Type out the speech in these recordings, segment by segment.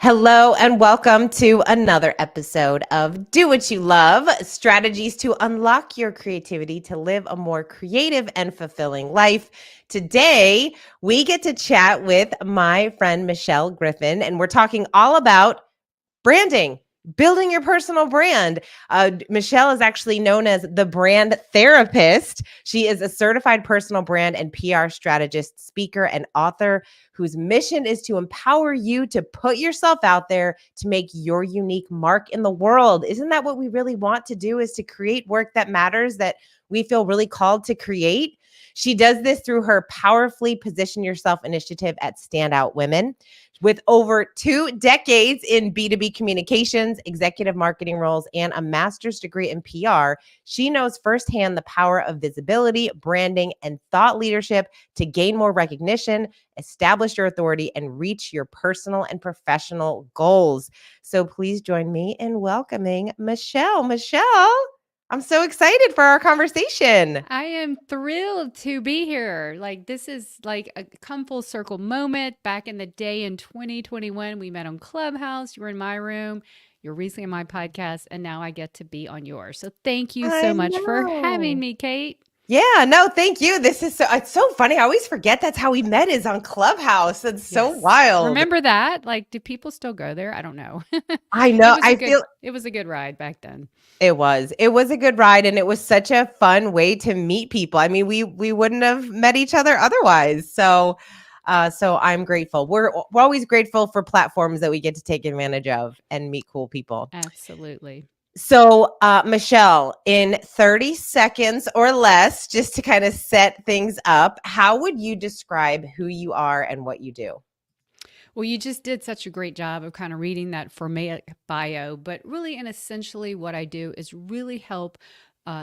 Hello and welcome to another episode of Do What You Love, strategies to unlock your creativity to live a more creative and fulfilling life. Today, we get to chat with my friend Michelle Griffin, and we're talking all about branding, building your personal brand. Michelle is actually known as the brand therapist. She is a certified personal brand and PR strategist, speaker, and author whose mission is to empower you to put yourself out there to make your unique mark in the world. Isn't that what we really want to do, is to create work that matters, that we feel really called to create? She does this through her Powerfully Position Yourself initiative at Standout Women. With over 2 decades in B2B communications, executive marketing roles, and a master's degree in PR, she knows firsthand the power of visibility, branding, and thought leadership to gain more recognition, establish your authority, and reach your personal and professional goals. So please join me in welcoming Michelle. Michelle, I'm so excited for our conversation. I am thrilled to be here. This is like a come full circle moment. Back in the day in 2021, we met on Clubhouse. You were in my room. You're recently on my podcast, and now I get to be on yours. So thank you I so much for having know. me, Kate. Yeah, no, thank you. It's so funny. I always forget that's how we met, is on Clubhouse. It's so Yes. wild. Remember that? Do people still go there? I don't know. I it know. was a I good feel it was a good ride back then. it was a good ride, and it was such a fun way to meet people. I mean, we wouldn't have met each other otherwise. So I'm grateful. We're always grateful for platforms that we get to take advantage of and meet cool people. Absolutely. So, Michelle, in 30 seconds or less, just to kind of set things up, how would you describe who you are and what you do? Well, you just did such a great job of kind of reading that formaic bio, but really and essentially what I do is really help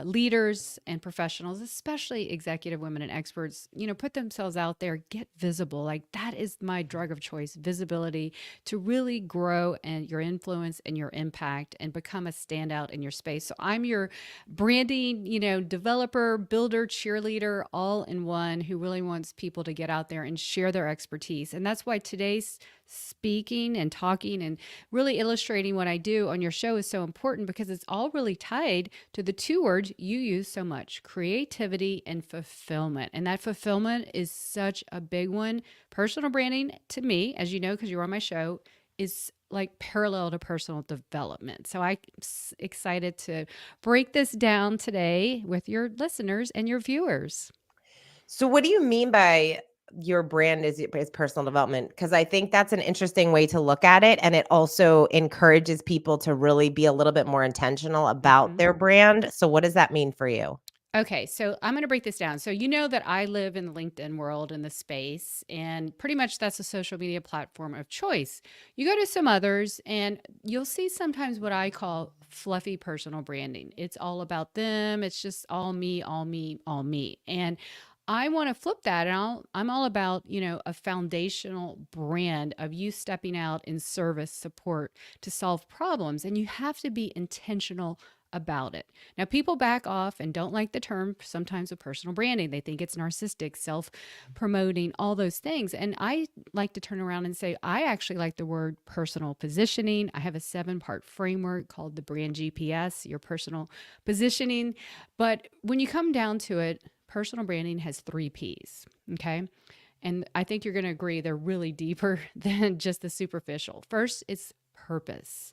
leaders and professionals, especially executive women and experts, put themselves out there, get visible. Like that is my drug of choice, visibility, to really grow and your influence and your impact and become a standout in your space. So I'm your branding, developer, builder, cheerleader, all in one, who really wants people to get out there and share their expertise. And that's why today's speaking and talking and really illustrating what I do on your show is so important, because it's all really tied to the two words you use so much: creativity and fulfillment. And that fulfillment is such a big one. Personal branding, to me, as you know, because you're on my show, is like parallel to personal development. So I'm excited to break this down today with your listeners and your viewers. So, what do you mean by your brand is personal development? Because I think that's an interesting way to look at it, and it also encourages people to really be a little bit more intentional about Mhm. their brand. So, what does that mean for you? Okay, so I'm going to break this down. So, you know that I live in the LinkedIn world, in the space, and pretty much that's a social media platform of choice. You go to some others, and you'll see sometimes what I call fluffy personal branding. It's all about them, it's just all me, all me, all me. And I want to flip that, and I'm all about, a foundational brand of you stepping out in service, support to solve problems. And you have to be intentional about it. Now, people back off and don't like the term sometimes of personal branding. They think it's narcissistic, self promoting, all those things. And I like to turn around and say, I actually like the word personal positioning. I have a 7-part framework called the Brand GPS, your personal positioning. But when you come down to it, personal branding has 3 P's. Okay. And I think you're going to agree they're really deeper than just the superficial. First, it's purpose.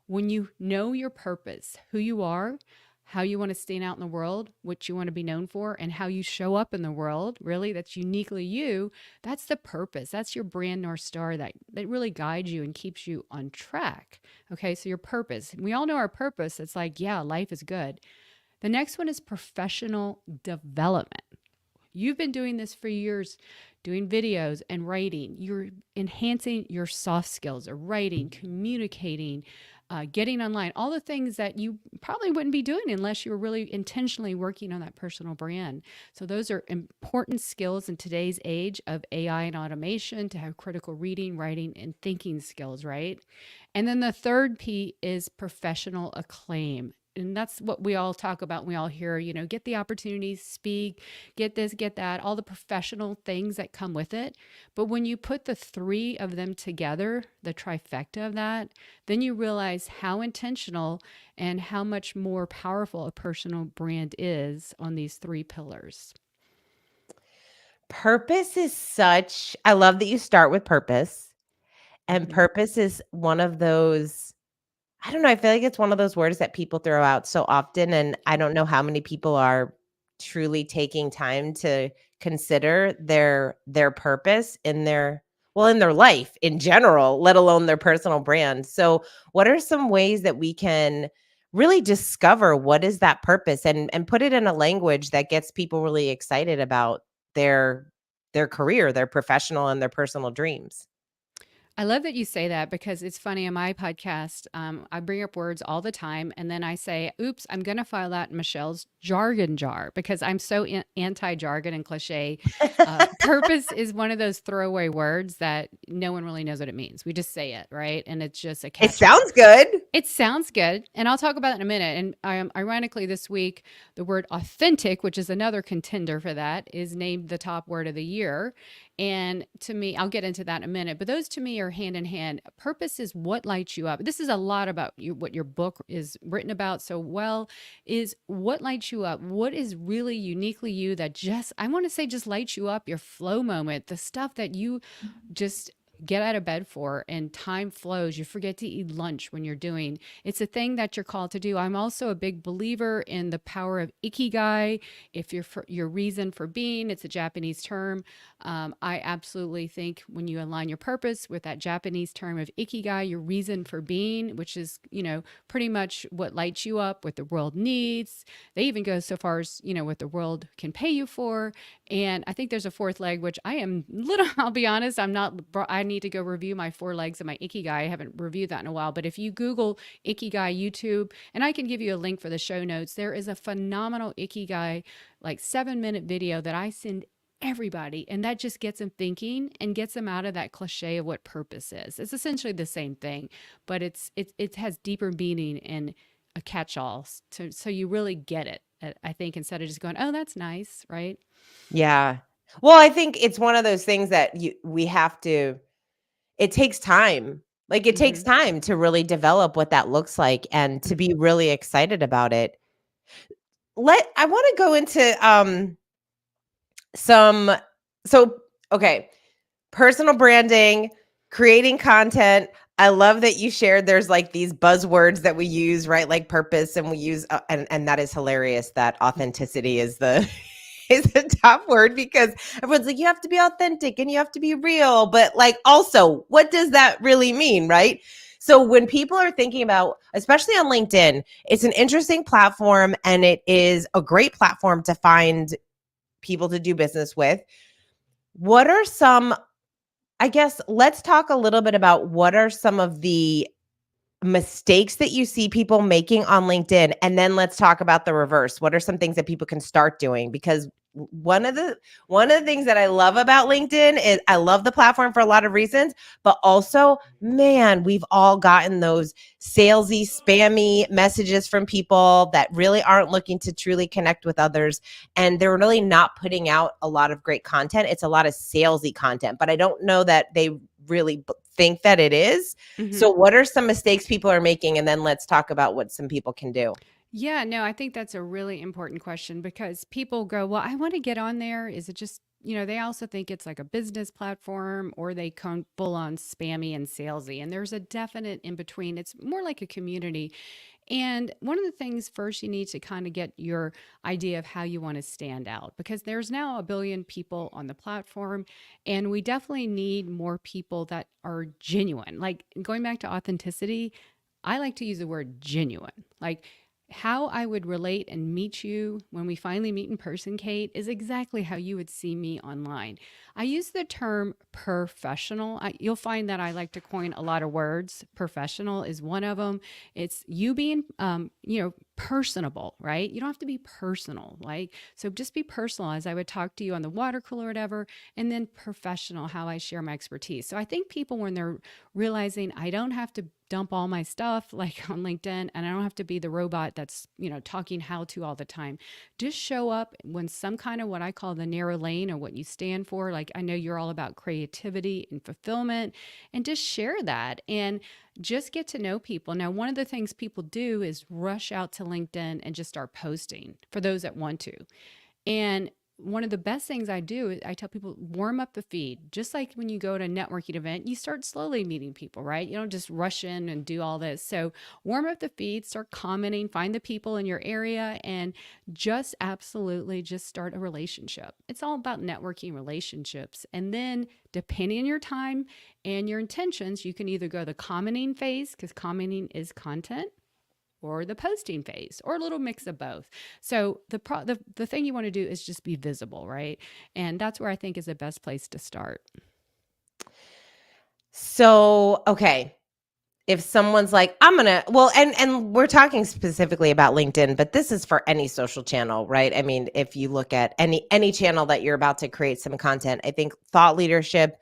When you know your purpose, who you are, how you want to stand out in the world, what you want to be known for, and how you show up in the world, really, that's uniquely you, that's the purpose. That's your brand North Star that really guides you and keeps you on track. Okay, so your purpose. We all know our purpose. It's like, yeah, life is good. The next one is professional development. You've been doing this for years, doing videos and writing. You're enhancing your soft skills of writing, communicating, getting online, all the things that you probably wouldn't be doing unless you were really intentionally working on that personal brand. So those are important skills in today's age of AI and automation, to have critical reading, writing, and thinking skills, right? And then the third P is professional acclaim. and that's what we all talk about. We all hear, get the opportunities, speak, get this, get that, all the professional things that come with it. But when you put the three of them together, the trifecta of that, then you realize how intentional and how much more powerful a personal brand is on these three pillars. Purpose is such I love that you start with purpose, and Mhm. purpose is one of those I don't know, I feel like it's one of those words that people throw out so often, and I don't know how many people are truly taking time to consider their purpose in their well, in their life in general, let alone their personal brand. So, what are some ways that we can really discover what is that purpose and put it in a language that gets people really excited about their their career, their professional and their personal dreams? I love that you say that because it's funny on my podcast. I bring up words all the time and then I say, oops, I'm going to file that in Michelle's jargon jar because I'm so anti jargon and cliche. Purpose is one of those throwaway words that no one really knows what it means. We just say it, right? And it's just a It catch all. sounds good. It sounds good, and I'll talk about it in a minute. And ironically, this week, the word authentic, which is another contender for that, is named the top word of the year. And to me, I'll get into that in a minute, but those to me are hand in hand. Purpose is what lights you up. This is a lot about you, what your book is written about so well, is what lights you up. What is really uniquely you that just, I want to say, just lights you up, your flow moment, the stuff that you just get out of bed for and time flows. You forget to eat lunch when you're doing. It's a thing that you're called to do. I'm also a big believer in the power of ikigai. If you're your reason for being, it's a Japanese term. I absolutely think when you align your purpose with that Japanese term of ikigai, your reason for being, which is, pretty much what lights you up, what the world needs. They even go so far as, what the world can pay you for. And I think there's a fourth leg, which I am little, I'll be honest, I need to go review my four legs of my Ikigai. I haven't reviewed that in a while, but if you Google Ikigai YouTube, and I can give you a link for the show notes, there is a phenomenal Ikigai, like 7-minute video that I send everybody. And that just gets them thinking and gets them out of that cliche of what purpose is. It's essentially the same thing, but it has deeper meaning and a catch-all. So you really get it. I think instead of just going, oh, that's nice, right? Yeah. Well, I think it's one of those things that we have to it takes time. Like, it takes Mm-hmm. time to really develop what that looks like and to be really excited about it. I wanna go into, some so, okay, personal branding, creating content. I love that you shared there's, like, these buzzwords that we use, right? Like purpose, and we use, and that is hilarious that authenticity is the is the top word because everyone's like, you have to be authentic and you have to be real. But like, also, what does that really mean, right? So when people are thinking about, especially on LinkedIn, it's an interesting platform and it is a great platform to find people to do business with. What are some, I guess, let's talk a little bit about what are some of the mistakes that you see people making on LinkedIn, and then let's talk about the reverse. What are some things that people can start doing? Because one of the things that I love about LinkedIn is I love the platform for a lot of reasons, but also, man, we've all gotten those salesy, spammy messages from people that really aren't looking to truly connect with others, and they're really not putting out a lot of great content. It's a lot of salesy content, but I don't know that they really think that it is. Mm-hmm. So what are some mistakes people are making? And then let's talk about what some people can do. Yeah, no, I think that's a really important question because people go, well, I want to get on there. Is it just, they also think it's like a business platform or they come full on spammy and salesy. And there's a definite in between. It's more like a community. And one of the things first you need to kind of get your idea of how you want to stand out because there's now a billion people on the platform and we definitely need more people that are genuine. Like going back to authenticity, I like to use the word genuine. Like how I would relate and meet you when we finally meet in person, Kate, is exactly how you would see me online. I use the term professional. You'll find that I like to coin a lot of words. Professional is one of them. It's you being, personable, right? You don't have to be personal. Like, so just be personal as I would talk to you on the water cooler or whatever, and then professional, how I share my expertise. So I think people, when they're realizing I don't have to dump all my stuff like on LinkedIn, and I don't have to be the robot that's, talking how to all the time. Just show up when some kind of what I call the narrow lane or what you stand for. Like, I know you're all about creativity and fulfillment, and just share that and just get to know people. Now, one of the things people do is rush out to LinkedIn and just start posting for those that want to. And one of the best things I do is I tell people, warm up the feed. Just like when you go to a networking event, you start slowly meeting people, right? You don't just rush in and do all this. So warm up the feed, start commenting, find the people in your area, and just absolutely just start a relationship. It's all about networking relationships. And then depending on your time and your intentions, you can either go the commenting phase, because commenting is content, or the posting phase, or a little mix of both. So the thing you want to do is just be visible, right? And that's where I think is the best place to start. So, okay. If someone's like, I'm gonna, well, and we're talking specifically about LinkedIn, but this is for any social channel, right? I mean, if you look at any channel that you're about to create some content, I think thought leadership,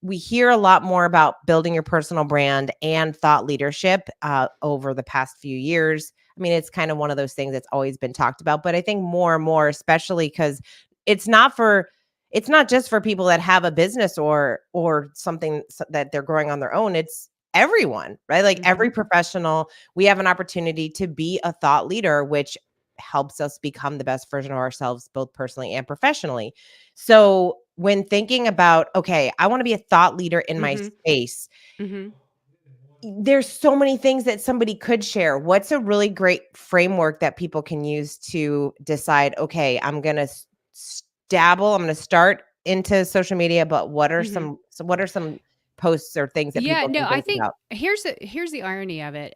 we hear a lot more about building your personal brand and thought leadership over the past few years. I mean, it's kind of one of those things that's always been talked about, but I think more and more, especially because it's not just for people that have a business or something that they're growing on their own. It's everyone, right? Like every professional, we have an opportunity to be a thought leader, which helps us become the best version of ourselves, both personally and professionally. So when thinking about, okay, I want to be a thought leader in my space, there's so many things that somebody could share. What's a really great framework that people can use to decide, okay, I'm going to dabble, I'm going to start into social media, but what are some posts or things that people can I think think about? here's the irony of it.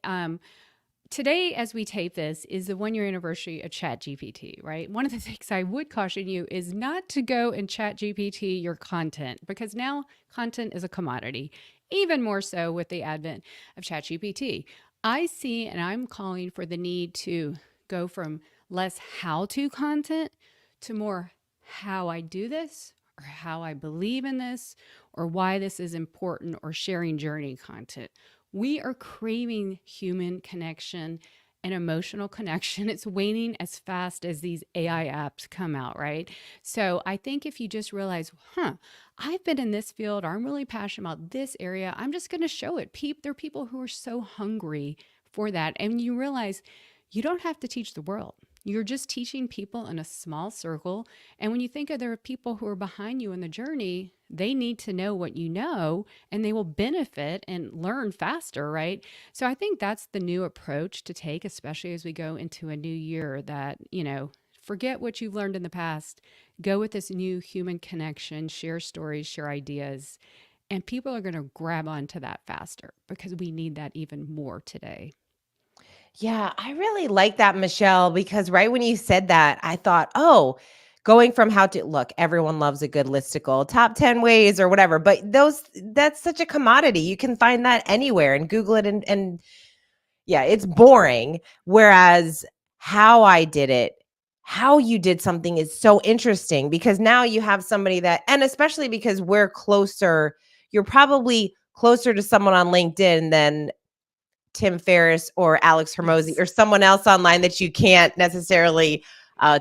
Today, as we tape this, is the 1 year anniversary of ChatGPT, right? One of the things I would caution you is not to go and ChatGPT your content, because now content is a commodity, even more so with the advent of ChatGPT. I see, and I'm calling for the need to go from less how-to content to more how I do this, or how I believe in this, or why this is important, or sharing journey content. We are craving human connection and emotional connection. It's waning as fast as these AI apps come out, right? So I think if you just realize, I've been in this field, or I'm really passionate about this area, I'm just going to show it. There are people who are so hungry for that. And you realize you don't have to teach the world. You're just teaching people in a small circle. And when you think of there are people who are behind you in the journey, they need to know what you know, and they will benefit and learn faster, right? So I think that's the new approach to take, especially as we go into a new year, that, forget what you've learned in the past, go with this new human connection, share stories, share ideas, and people are going to grab onto that faster, because we need that even more today. Yeah, I really like that, Michelle, because right when you said that, I thought, oh, going from how to look, everyone loves a good listicle, top 10 ways or whatever, but that's such a commodity. You can find that anywhere and Google it and yeah, it's boring. Whereas how I did it, how you did something is so interesting, because now you have somebody that, and especially because we're closer, you're probably closer to someone on LinkedIn than Tim Ferriss or Alex Hermosi Yes. or someone else online that you can't necessarily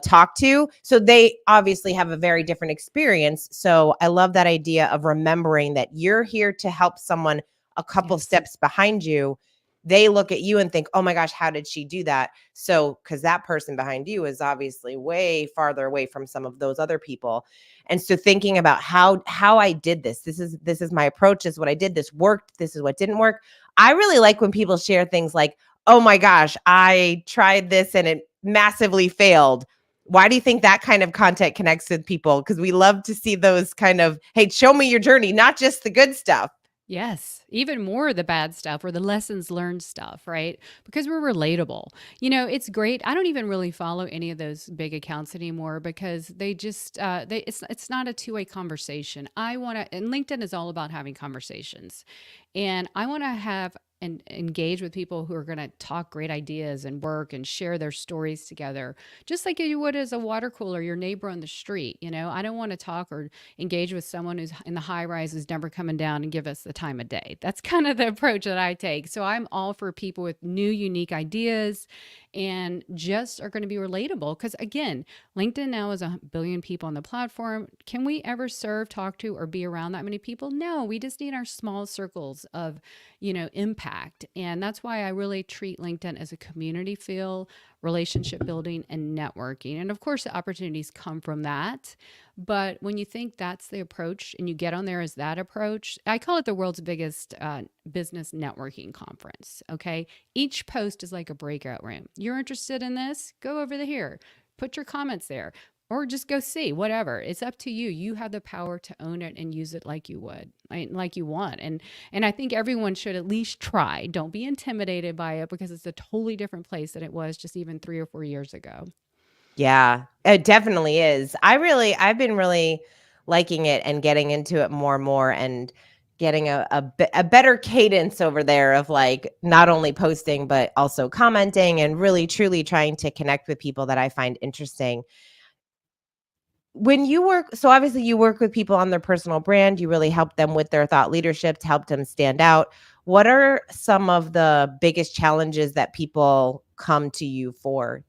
talk to. So they obviously have a very different experience. So I love that idea of remembering that you're here to help someone a couple Yes. steps behind you. They look at you and think, oh my gosh, how did she do that? So, because that person behind you is obviously way farther away from some of those other people. And so thinking about how I did this is my approach, this is what I did, this worked, this is what didn't work. I really like when people share things like, oh my gosh, I tried this and it massively failed. Why do you think that kind of content connects with people? Because we love to see those kind of, hey, show me your journey, not just the good stuff. Yes, even more the bad stuff or the lessons learned stuff, right? Because we're relatable. You know, it's great. I don't even really follow any of those big accounts anymore because they just it's not a two-way conversation. I want to, and LinkedIn is all about having conversations. And I want to have and engage with people who are going to talk great ideas and work and share their stories together, just like you would as a water cooler, your neighbor on the street. You know, I don't want to talk or engage with someone who's in the high rise who's never coming down and give us the time of day. That's kind of the approach that I take. So I'm all for people with new, unique ideas and just are going to be relatable. Because again, LinkedIn now is 1 billion people on the platform. Can we ever serve, talk to, or be around that many people? No, we just need our small circles of, impact. And that's why I really treat LinkedIn as a community feel, relationship building, and networking. And of course, the opportunities come from that. But when you think that's the approach and you get on there as that approach, I call it the world's biggest business networking conference. Okay. Each post is like a breakout room. You're interested in this? Go over here. Put your comments there or just go see whatever. It's up to you. You have the power to own it and use it like you would, like you want. And I think everyone should at least try. Don't be intimidated by it because it's a totally different place than it was just even 3 or 4 years ago. Yeah, it definitely is. I've been really liking it and getting into it more and more and getting a better cadence over there of like not only posting but also commenting and really truly trying to connect with people that I find interesting. When you work, so obviously you work with people on their personal brand, you really help them with their thought leadership to help them stand out. What are some of the biggest challenges that people come to you for?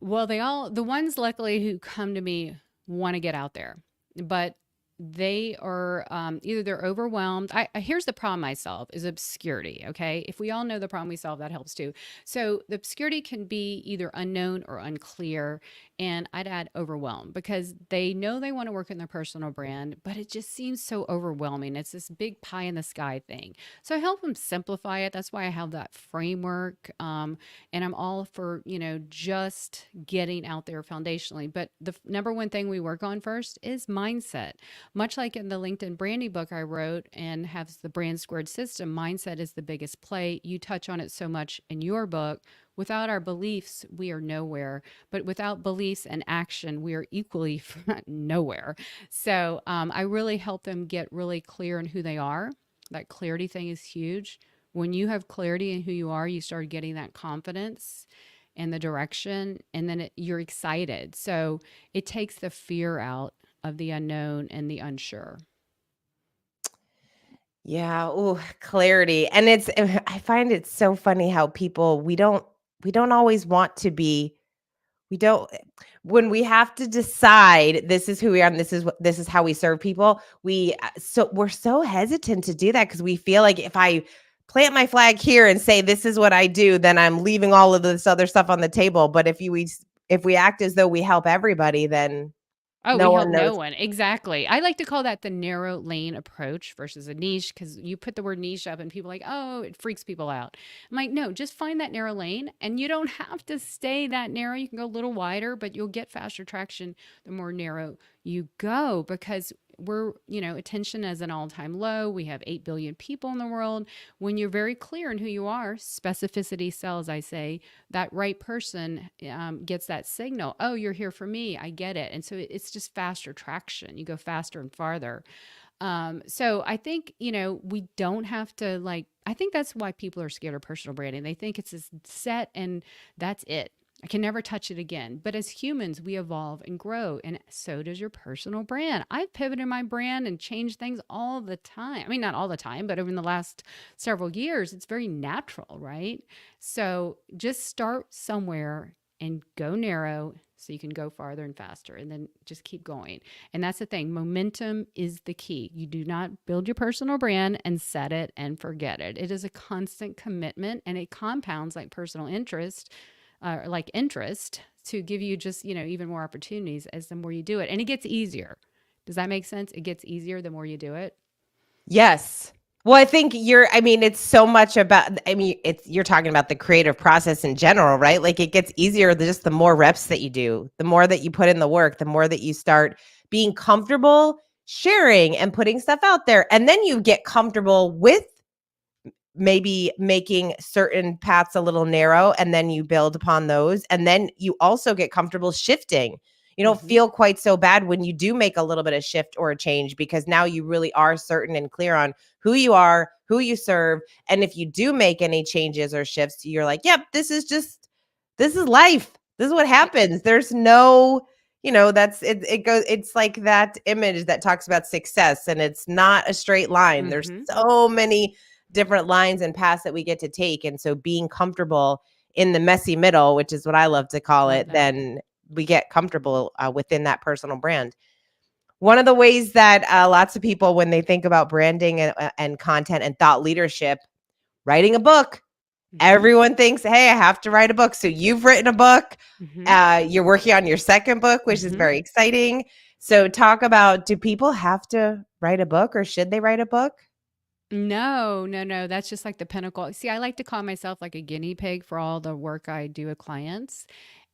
Well, the ones luckily who come to me want to get out there, but they are either they're overwhelmed. Here's the problem I solve is obscurity. Okay. If we all know the problem we solve, that helps too. So the obscurity can be either unknown or unclear. And I'd add overwhelmed because they know they want to work in their personal brand, but it just seems so overwhelming. It's this big pie in the sky thing. So I help them simplify it. That's why I have that framework. And I'm all for, just getting out there foundationally. But the number one thing we work on first is mindset. Much like in the LinkedIn branding book I wrote and has the brand squared system, mindset is the biggest play. You touch on it so much in your book. Without our beliefs, we are nowhere. But without beliefs and action, we are equally nowhere. So I really help them get really clear in who they are. That clarity thing is huge. When you have clarity in who you are, you start getting that confidence and the direction, and then you're excited. So it takes the fear out of the unknown and the unsure. Yeah, ooh, clarity. And it's I find it so funny how people we don't always want to be we don't when we have to decide this is who we are and this is how we serve people, we're so hesitant to do that because we feel like if I plant my flag here and say this is what I do, then I'm leaving all of this other stuff on the table. But if we act as though we help everybody, then Oh, no we help one no knows. one. Exactly. I like to call that the narrow lane approach versus a niche because you put the word niche up and people are like, oh, it freaks people out. I'm like, no, just find that narrow lane and you don't have to stay that narrow. You can go a little wider, but you'll get faster traction the more narrow you go because attention is an all time low. We have 8 billion people in the world. When you're very clear in who you are, specificity sells, I say, that right person gets that signal. Oh, you're here for me. I get it. And so it's just faster traction. You go faster and farther. So I think, we don't have to I think that's why people are scared of personal branding. They think it's this set and that's it. I can never touch it again. But as humans, we evolve and grow, and so does your personal brand. I've pivoted my brand and changed things all the time. I mean, not all the time, but over the last several years, it's very natural, right? So just start somewhere and go narrow so you can go farther and faster and then just keep going. And that's the thing. Momentum is the key. You do not build your personal brand and set it and forget it. It is a constant commitment and it compounds like personal interest like interest to give you just, even more opportunities as the more you do it. And it gets easier. Does that make sense? It gets easier the more you do it. Yes. Well, I think it's so much about, you're talking about the creative process in general, right? Like it gets easier just the more reps that you do, the more that you put in the work, the more that you start being comfortable sharing and putting stuff out there. And then you get comfortable with maybe making certain paths a little narrow, and then you build upon those. And then you also get comfortable shifting. You don't Mhm. feel quite so bad when you do make a little bit of shift or a change, because now you really are certain and clear on who you are, who you serve. And if you do make any changes or shifts, you're like, yep, this is life. This is what Y happens. There's no, that's it goes, it's like that image that talks about success, and it's not a straight line. There's Mhm. so many different lines and paths that we get to take. And so being comfortable in the messy middle, which is what I love to call Love it, that. then we get comfortable within that personal brand. One of the ways that lots of people, when they think about branding and content and thought leadership, writing a book, Mhm. everyone thinks, hey, I have to write a book. So you've written a book. Mhm. You're working on your second book, which is Mhm. very exciting. So talk about, do people have to write a book, or should they write a book? No, no, no. That's just like the pinnacle. See, I like to call myself like a guinea pig for all the work I do with clients.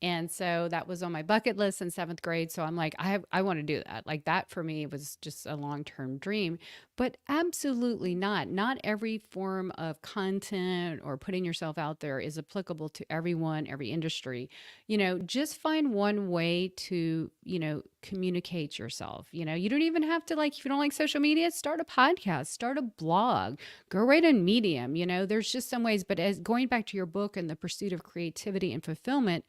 And so that was on my bucket list in seventh grade. So I'm like, I want to do that. Like that for me was just a long-term dream, but absolutely not. Not every form of content or putting yourself out there is applicable to everyone, every industry. Just find one way to, communicate yourself. You don't even have to, like, if you don't like social media, start a podcast, start a blog, go write on Medium. There's just some ways. But as going back to your book and the pursuit of creativity and fulfillment,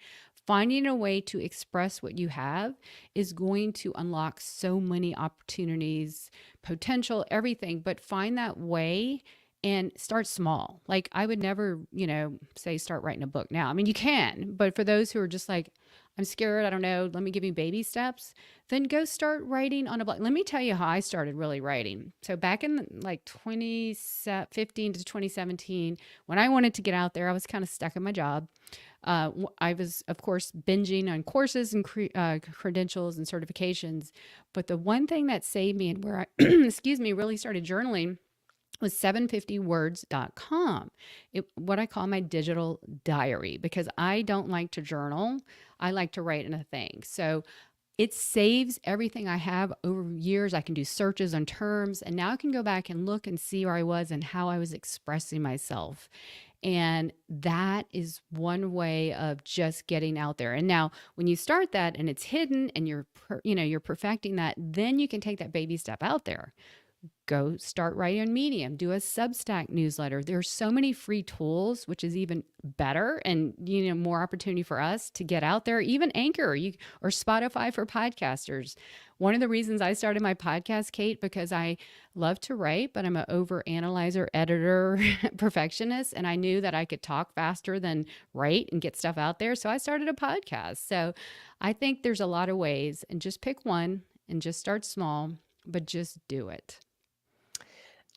finding a way to express what you have is going to unlock so many opportunities, potential, everything. But find that way and start small. Like I would never, say start writing a book now. I mean, you can, but for those who are just like, I'm scared, I don't know, let me give you baby steps, then go start writing on a blog. Let me tell you how I started really writing. So back in like 2015 to 2017, when I wanted to get out there, I was kind of stuck in my job. I was, of course, binging on courses and credentials and certifications. But the one thing that saved me and where I, excuse me, really started journaling was 750words.com. What I call my digital diary, because I don't like to journal. I like to write in a thing. So it saves everything I have over years. I can do searches on terms, and now I can go back and look and see where I was and how I was expressing myself. And that is one way of just getting out there. And now when you start that and it's hidden and you're perfecting that, then you can take that baby step out there. Go start writing on Medium, do a Substack newsletter. There's so many free tools, which is even better and more opportunity for us to get out there. Even Anchor, or Spotify for podcasters. One of the reasons I started my podcast, Kate, because I love to write, but I'm an over analyzer, editor, perfectionist, and I knew that I could talk faster than write and get stuff out there. So I started a podcast. So I think there's a lot of ways, and just pick one and just start small, but just do it.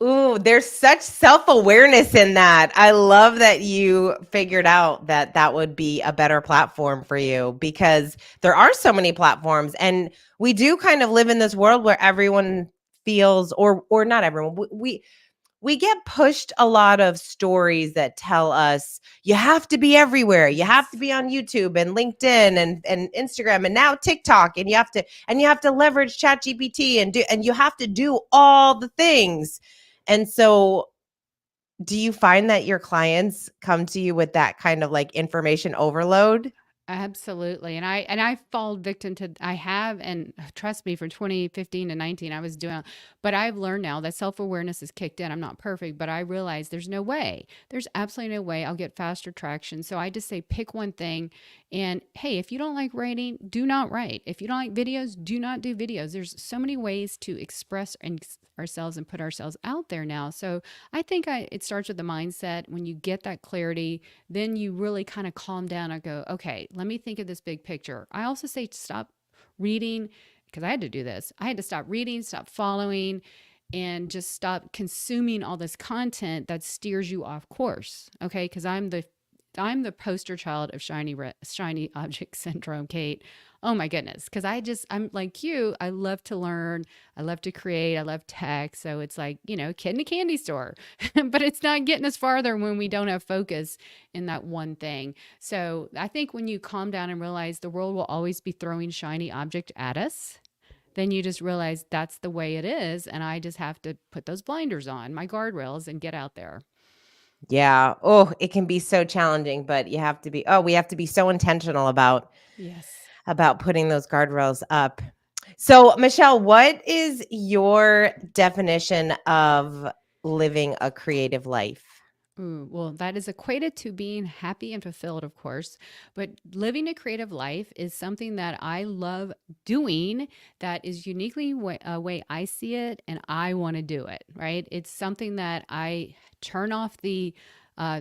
Ooh, there's such self-awareness in that. I love that you figured out that that would be a better platform for you, because there are so many platforms, and we do kind of live in this world where everyone feels, or not everyone. We get pushed a lot of stories that tell us you have to be everywhere. You have to Yes. be on YouTube and LinkedIn and Instagram and now TikTok, and you have to leverage ChatGPT and you have to do all the things. And so do you find that your clients come to you with that kind of like information overload? Absolutely. And I fall victim to I have and trust me, from 2015 to 19 I was doing, but I've learned now that self-awareness is kicked in. I'm not perfect, but I realize there's no way. There's absolutely no way I'll get faster traction. So I just say pick one thing, and hey, if you don't like writing, do not write. If you don't like videos, do not do videos. There's so many ways to express ourselves and put ourselves out there now. So I think it starts with the mindset. When you get that clarity, then you really kind of calm down and go, okay, let me think of this big picture. I also say stop reading, because I had to do this. I had to stop reading, stop following, and just stop consuming all this content that steers you off course. Okay, because I'm the poster child of shiny object syndrome, Kate. Oh my goodness. Because I'm like you. I love to learn. I love to create. I love tech. So it's like, kid in a candy store, but it's not getting us farther when we don't have focus in that one thing. So I think when you calm down and realize the world will always be throwing shiny object at us, then you just realize that's the way it is. And I just have to put those blinders on, my guardrails, and get out there. Yeah. Oh, it can be so challenging, but we have to be so intentional Yes. about putting those guardrails up. So, Michelle, what is your definition of living a creative life? Ooh, well, that is equated to being happy and fulfilled, of course. But living a creative life is something that I love doing that is uniquely a way I see it and I want to do it, right? It's something that I turn off the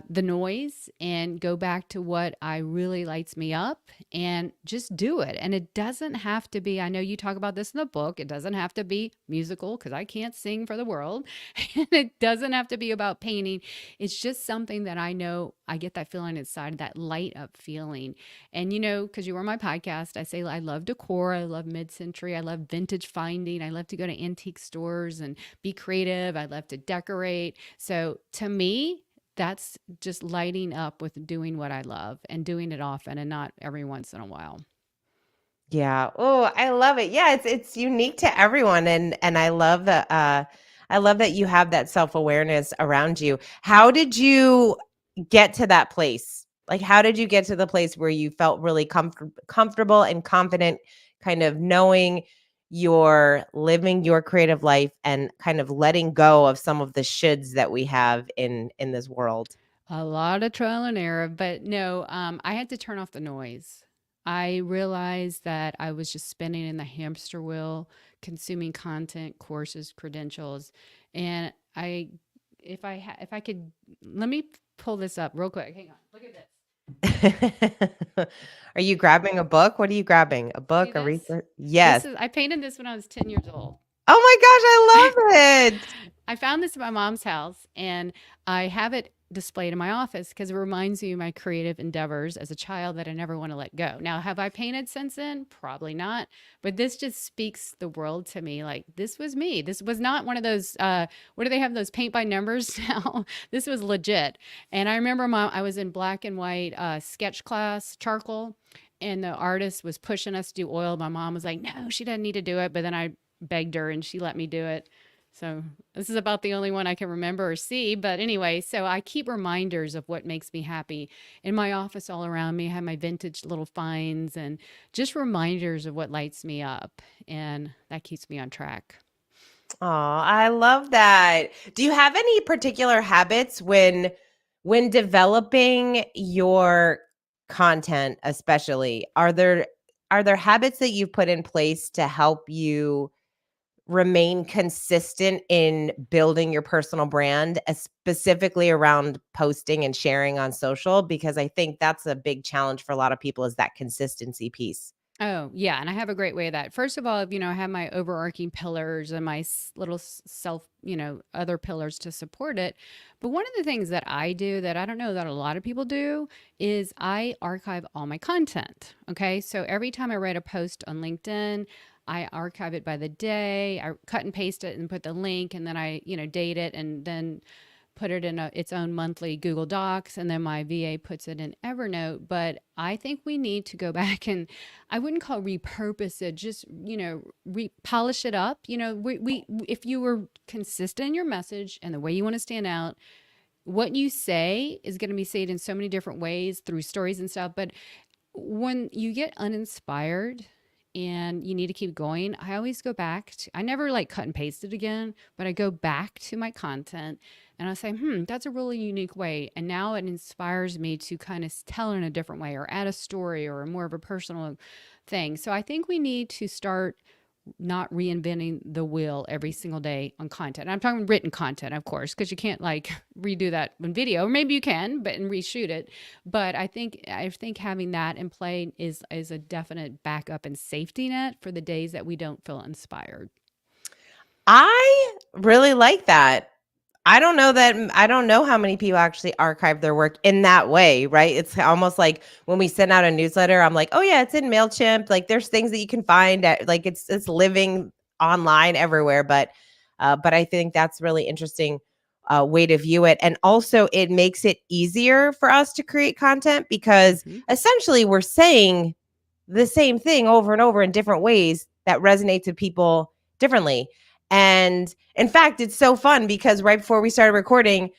noise and go back to what I really lights me up and just do it. And it doesn't have to be, I know you talk about this in the book, it doesn't have to be musical because I can't sing for the world. And it doesn't have to be about painting. It's just something that I know I get that feeling inside, that light up feeling. And because you were on my podcast, I say I love decor, I love mid-century, I love vintage finding, I love to go to antique stores and be creative, I love to decorate. So to me, that's just lighting up with doing what I love and doing it often and not every once in a while. Yeah. Oh, I love it. Yeah, it's unique to everyone, and I love that you have that self-awareness around you. How did you get to that place? Like how did you get to the place where you felt really comfortable and confident kind of knowing you're living your creative life and kind of letting go of some of the shoulds that we have in this world? A lot of trial and error, but no, I had to turn off the noise. I realized that I was just spinning in the hamster wheel, consuming content, courses, credentials, and if I could, let me pull this up real quick. Hang on, look at this. Are you grabbing a book? What are you grabbing? A See book, a this? research? This Yes. is I painted this when I was 10 years old. Oh my gosh, I love it. I found this at my mom's house and I have it displayed in my office because it reminds me of my creative endeavors as a child that I never want to let go. Now, have I painted since then? Probably not. But this just speaks the world to me. Like, this was me. This was not one of those, what do they have, those paint by numbers now? This was legit. And I remember I was in black and white sketch class, charcoal, and the artist was pushing us to do oil. My mom was like, no, she doesn't need to do it. But then I begged her and she let me do it. So this is about the only one I can remember or see. But anyway, so I keep reminders of what makes me happy. In my office all around me, I have my vintage little finds and just reminders of what lights me up. And that keeps me on track. Oh, I love that. Do you have any particular habits when developing your content, especially? Are there habits that you've put in place to help you remain consistent in building your personal brand, specifically around posting and sharing on social? Because I think that's a big challenge for a lot of people is that consistency piece. Oh, yeah, and I have a great way of that. First of all, I have my overarching pillars and my little self, other pillars to support it. But one of the things that I do that I don't know that a lot of people do is I archive all my content. Okay. So every time I write a post on LinkedIn, I archive it by the day. I cut and paste it and put the link and then I, date it and then put it in its own monthly Google Docs, and then my VA puts it in Evernote. But I think we need to go back and I wouldn't call repurpose it, just polish it up. We if you were consistent in your message and the way you want to stand out, what you say is going to be said in so many different ways through stories and stuff. But when you get uninspired and you need to keep going, I always go back to, I never like cut and paste it again, but I go back to my content and I say, that's a really unique way. And now it inspires me to kind of tell it in a different way or add a story or more of a personal thing. So I think we need to start not reinventing the wheel every single day on content. And I'm talking written content, of course, because you can't like redo that in video, or maybe you can, but and reshoot it. But I think having that in play is a definite backup and safety net for the days that we don't feel inspired. I really like that. I don't know how many people actually archive their work in that way, right? It's almost like when we send out a newsletter, I'm like, "Oh yeah, it's in Mailchimp." Like there's things that you can find at like it's living online everywhere, but I think that's really interesting way to view it. And also it makes it easier for us to create content because Hmm. essentially we're saying the same thing over and over in different ways that resonates with people differently. And in fact, it's so fun because right before we started recording,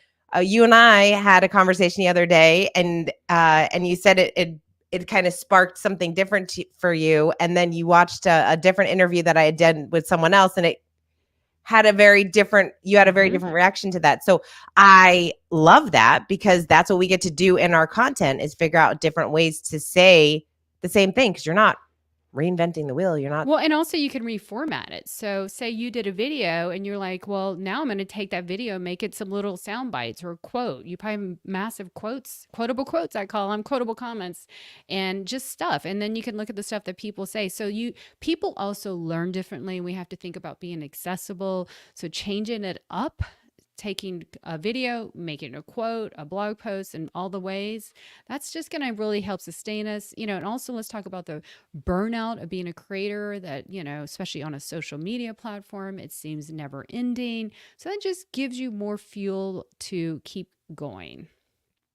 you and I had a conversation the other day, and you said it kind of sparked something different for you, and then you watched a different interview that I had done with someone else, and it had a very different reaction to that. So I love that, because that's what we get to do in our content, is figure out different ways to say the same thing, because you're not reinventing the wheel. You're not. Well, and also you can reformat it. So say you did a video and you're like, well, now I'm going to take that video, make it some little sound bites or a quote. You probably have massive quotable quotes, I call them, quotable comments, and just stuff. And then you can look at the stuff that people say. So people also learn differently. We have to think about being accessible. So changing it up, taking a video, making a quote, a blog post, and all the ways, that's just going to really help sustain us. And also let's talk about the burnout of being a creator that, especially on a social media platform, it seems never ending. So that just gives you more fuel to keep going.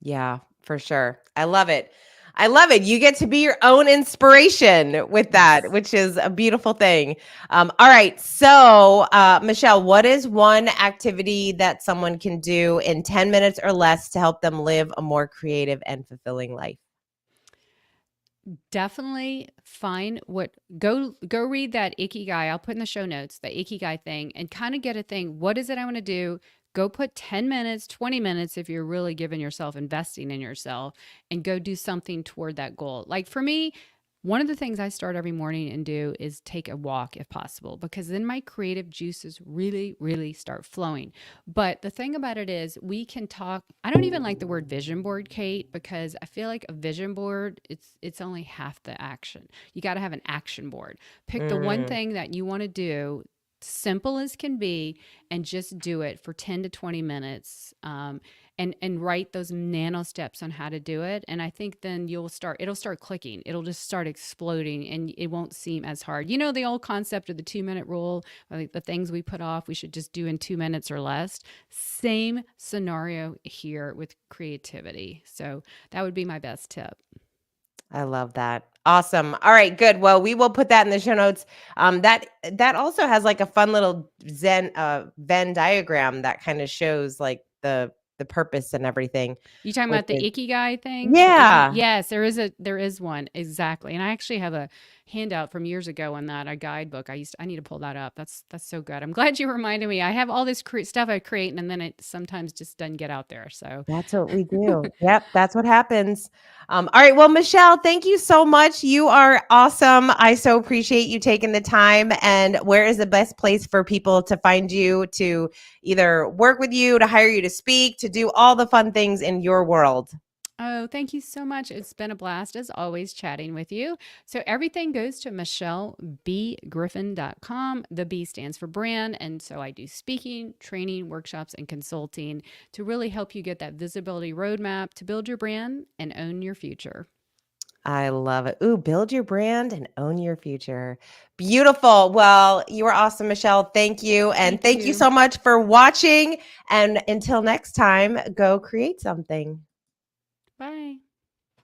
Yeah, for sure. I love it. You get to be your own inspiration with that, which is a beautiful thing. All right. So, Michelle, what is one activity that someone can do in 10 minutes or less to help them live a more creative and fulfilling life? Definitely go read that Ikigai. I'll put in the show notes, the Ikigai thing, and kind of get a thing. What is it I want to do? Go put 10 minutes, 20 minutes if you're really giving yourself, investing in yourself, and go do something toward that goal. Like for me, one of the things I start every morning and do is take a walk if possible, because then my creative juices really, really start flowing. But the thing about it is we can talk. I don't even like the word vision board, Kate, because I feel like a vision board, it's only half the action. You got to have an action board. Pick the one thing that you want to do, simple as can be, and just do it for 10 to 20 minutes, and write those nano steps on how to do it. And I think then it'll start clicking. It'll just start exploding, and it won't seem as hard. The old concept of the 2-minute rule, like the things we put off, we should just do in 2 minutes or less. Same scenario here with creativity. So that would be my best tip. I love that. Awesome. All right, good. Well, we will put that in the show notes. That also has like a fun little Venn diagram that kind of shows like the purpose and everything. You talking about the Ikigai thing? Yeah. Yes, there is one. Exactly. And I actually have a handout from years ago on that, a guidebook. I need to pull that up. That's so good. I'm glad you reminded me. I have all this stuff I create, and then it sometimes just doesn't get out there. So that's what we do. Yep, that's what happens. All right. Well, Michelle, thank you so much. You are awesome. I so appreciate you taking the time. And where is the best place for people to find you, to either work with you, to hire you to speak, to do all the fun things in your world? Oh, thank you so much. It's been a blast, as always, chatting with you. So everything goes to michellebgriffin.com. The B stands for brand. And so I do speaking, training, workshops, and consulting to really help you get that visibility roadmap to build your brand and own your future. I love it. Ooh, build your brand and own your future. Beautiful. Well, you are awesome, Michelle. Thank you. And thank you so much for watching. And until next time, go create something. Bye.